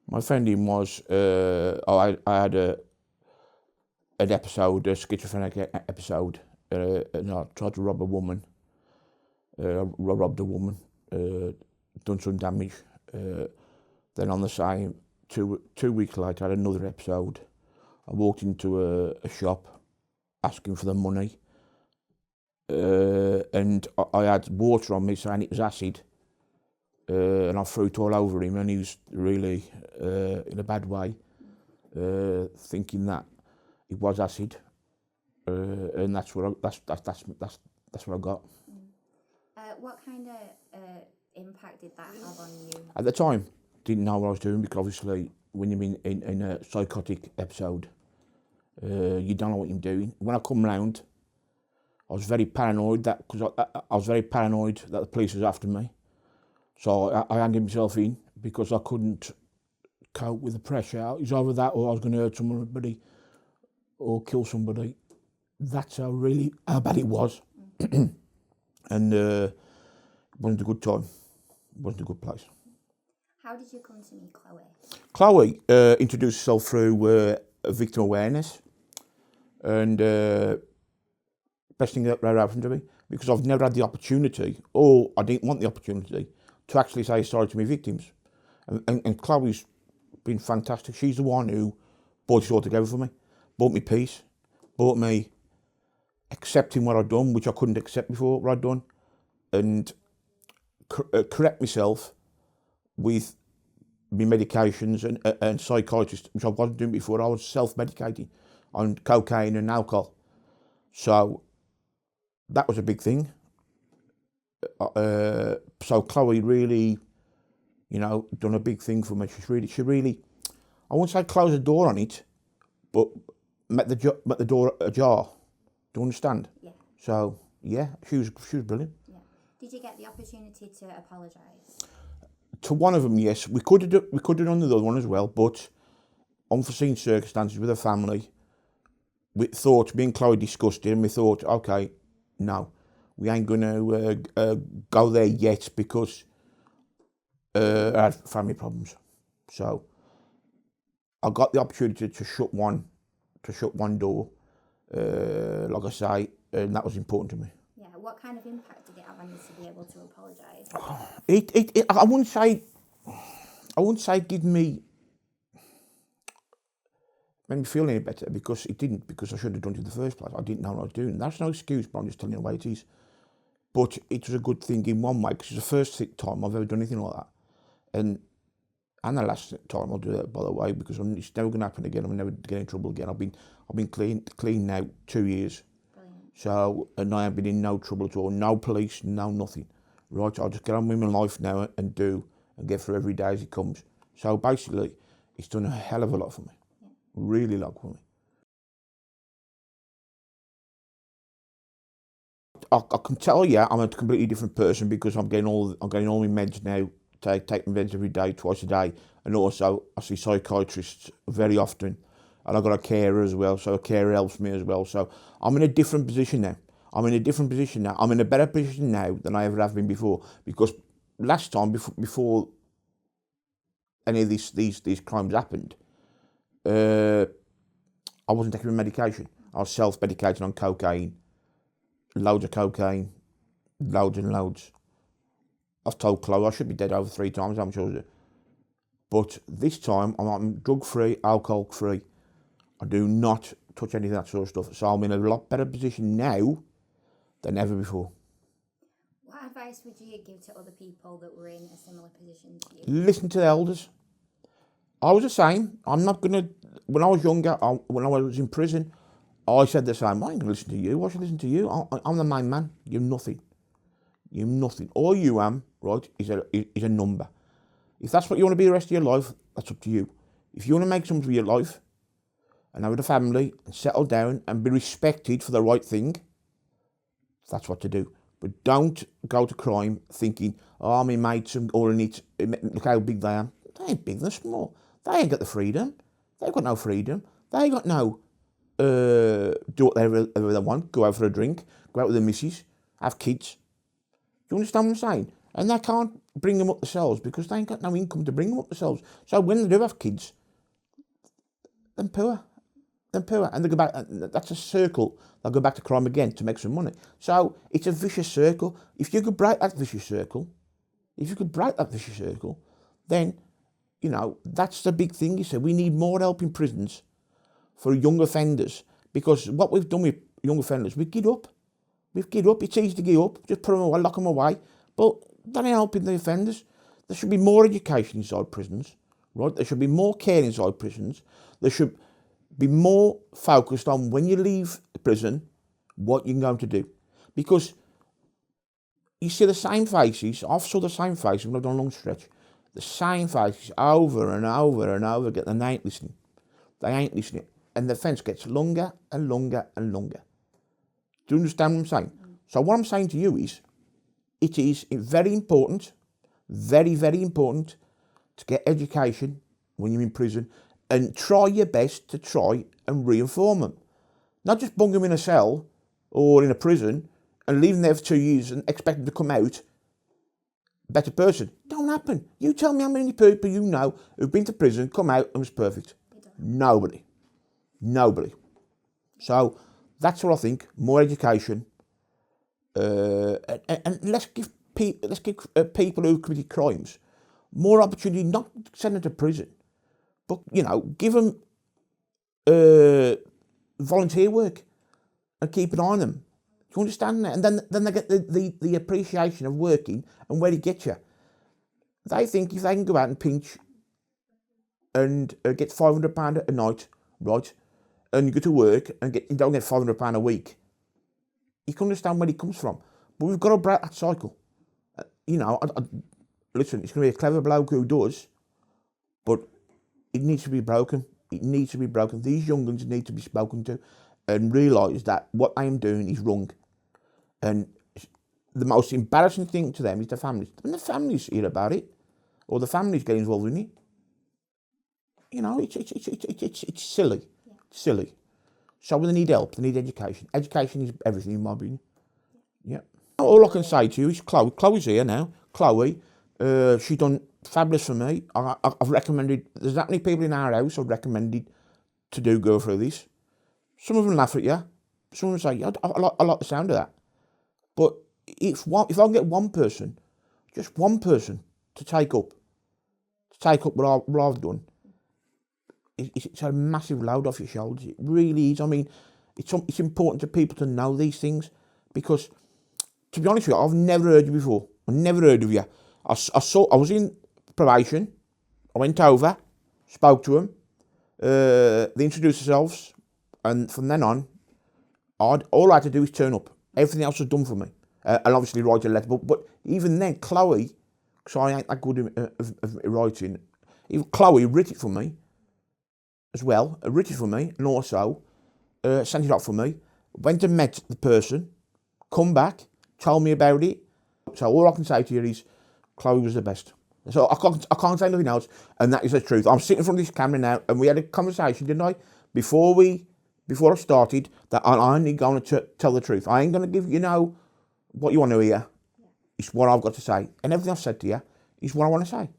My offending was I had an episode, a schizophrenic episode, and I tried to rob a woman. I robbed a woman, done some damage. Then on the same, two weeks later, I had another episode. I walked into a shop asking for the money, and I had water on me saying it was acid, and I threw it all over him, and he was really in a bad way, thinking that it was acid, and that's what I got. What kind of impact did that have on you? At the time, didn't know what I was doing, because obviously when you're in a psychotic episode, you don't know what you're doing. When I come round, I was very paranoid that the police was after me. So I handed myself in because I couldn't cope with the pressure. It was either that or I was going to hurt somebody or kill somebody. That's how bad it was. And it wasn't a good time. It wasn't a good place. How did you come to meet Chloe? Chloe introduced herself through victim awareness. And best thing that ever happened to me, because I've never had the opportunity, or I didn't want the opportunity, to actually say sorry to my victims. And Chloe's been fantastic. She's the one who brought it all together for me, brought me peace, brought me accepting what I'd done, which I couldn't accept before what I'd done, and correct myself with my medications and psychiatrists, which I wasn't doing before. I was self-medicating on cocaine and alcohol. So that was a big thing. So Chloe really, done a big thing for me. She really, I won't say closed the door on it, but met the door ajar. Do you understand? Yeah. So yeah, she was brilliant. Yeah. Did you get the opportunity to apologise? To one of them, yes. We could have done the other one as well, but unforeseen circumstances with her family. Me and Chloe discussed it, and we thought, okay, no, we ain't going to go there yet because I had family problems. So I got the opportunity to shut one door, like I say, and that was important to me. Yeah. What kind of impact did it have on you to be able to apologise? I wouldn't say it give me. Made me feel any better, because it didn't, because I shouldn't have done it in the first place. I didn't know what I was doing. That's no excuse, but I'm just telling you the way it is. But it was a good thing in one way, because it's the first time I've ever done anything like that. And the last time I'll do that, by the way, because it's never going to happen again. I'm never get in trouble again. I've been clean now 2 years. Brilliant. So, and I have been in no trouble at all. No police, no nothing. Right, I'll just get on with my life now and get through every day as it comes. So basically, it's done a hell of a lot for me. Really love for me. I can tell you I'm a completely different person, because I'm getting all my meds now. Take my meds every day, twice a day, and also I see psychiatrists very often, and I've got a carer as well, so a carer helps me as well. So I'm in a different position now. I'm in a better position now than I ever have been before, because last time before any of these crimes happened, I wasn't taking medication. I was self-medicating on cocaine, loads of cocaine, loads and loads. I've told Chloe I should be dead over 3 times, I'm sure. But this time I'm drug-free, alcohol-free. I do not touch any of that sort of stuff. So I'm in a lot better position now than ever before. What advice would you give to other people that were in a similar position to you? Listen to the elders. I was the same. I'm not going to... When I was younger, when I was in prison, I said the same. I ain't going to listen to you. Why should I listen to you? I'm the main man. You're nothing. You're nothing. All you am, right, is a number. If that's what you want to be the rest of your life, that's up to you. If you want to make something of your life and have a family and settle down and be respected for the right thing, that's what to do. But don't go to crime thinking, oh, my mates are all in it. Look how big they are. They ain't big, they're small. They ain't got the freedom. They've got no freedom. They ain't got no do whatever they want. Go out for a drink. Go out with the missus. Have kids. Do you understand what I'm saying? And they can't bring them up themselves because they ain't got no income to bring them up themselves. So when they do have kids, they're poor. They're poor. And they go back, that's a circle. They'll go back to crime again to make some money. So it's a vicious circle. If you could break that vicious circle, then, you know, that's the big thing, you see. We need more help in prisons for young offenders, because what we've done with young offenders, we give up. It's easy to give up. Just put them away, lock them away. But that ain't helping the offenders. There should be more education inside prisons, right? There should be more care inside prisons. There should be more focused on when you leave the prison, what you're going to do. Because you see the same faces, I've saw the same faces when I've done a long stretch, the same faces over and over and over again, and they ain't listening. And the fence gets longer and longer and longer. Do you understand what I'm saying? So what I'm saying to you is, it is very important, very, very important to get education when you're in prison, and try your best to try and re-inform them. Not just bung them in a cell or in a prison and leave them there for 2 years and expect them to come out a better person. Don't happen. You tell me how many people you know who've been to prison, come out and was perfect. Nobody. So that's what I think. More education, and let's give people who committed crimes more opportunity. Not send them to prison, but you know, give them volunteer work and keep an eye on them. Do you understand that? And then they get the appreciation of working and where it gets you. They think if they can go out and pinch and get £500 a night, right, and you go to work and you don't get £500 a week, you can understand where it comes from. But we've got to break that cycle. You know, listen, it's going to be a clever bloke who does, but it needs to be broken. These young ones need to be spoken to and realise that what I am doing is wrong. And the most embarrassing thing to them is the families. When the families hear about it, or the families get involved in it, you know, it's silly. Silly. So they need help, they need education. Education is everything in my opinion. Yeah. All I can say to you is Chloe's here now. Chloe, she done fabulous for me. I've recommended, there's that many people in our house I've recommended to go through this. Some of them laugh at you. Some of them say, I like the sound of that. But if I can get one person, just one person to take up what I've done, it's a massive load off your shoulders. It really is. I mean, it's important to people to know these things, because, to be honest with you, I've never heard you before. I've never heard of you. I was in probation. I went over, spoke to them. They introduced themselves, and from then on, all I had to do is turn up. Everything else was done for me. And obviously write a letter. But even then, Chloe, because I ain't that good at writing, Chloe wrote it for me as well. Wrote it for me, and also sent it off for me. Went and met the person, come back, told me about it. So all I can say to you is, Chloe was the best. So I can't say nothing else, and that is the truth. I'm sitting in front of this camera now, and we had a conversation, didn't I? Before I started, that I'm only going to tell the truth. I ain't going to give, you know, what you want to hear. It's what I've got to say. And everything I've said to you is what I want to say.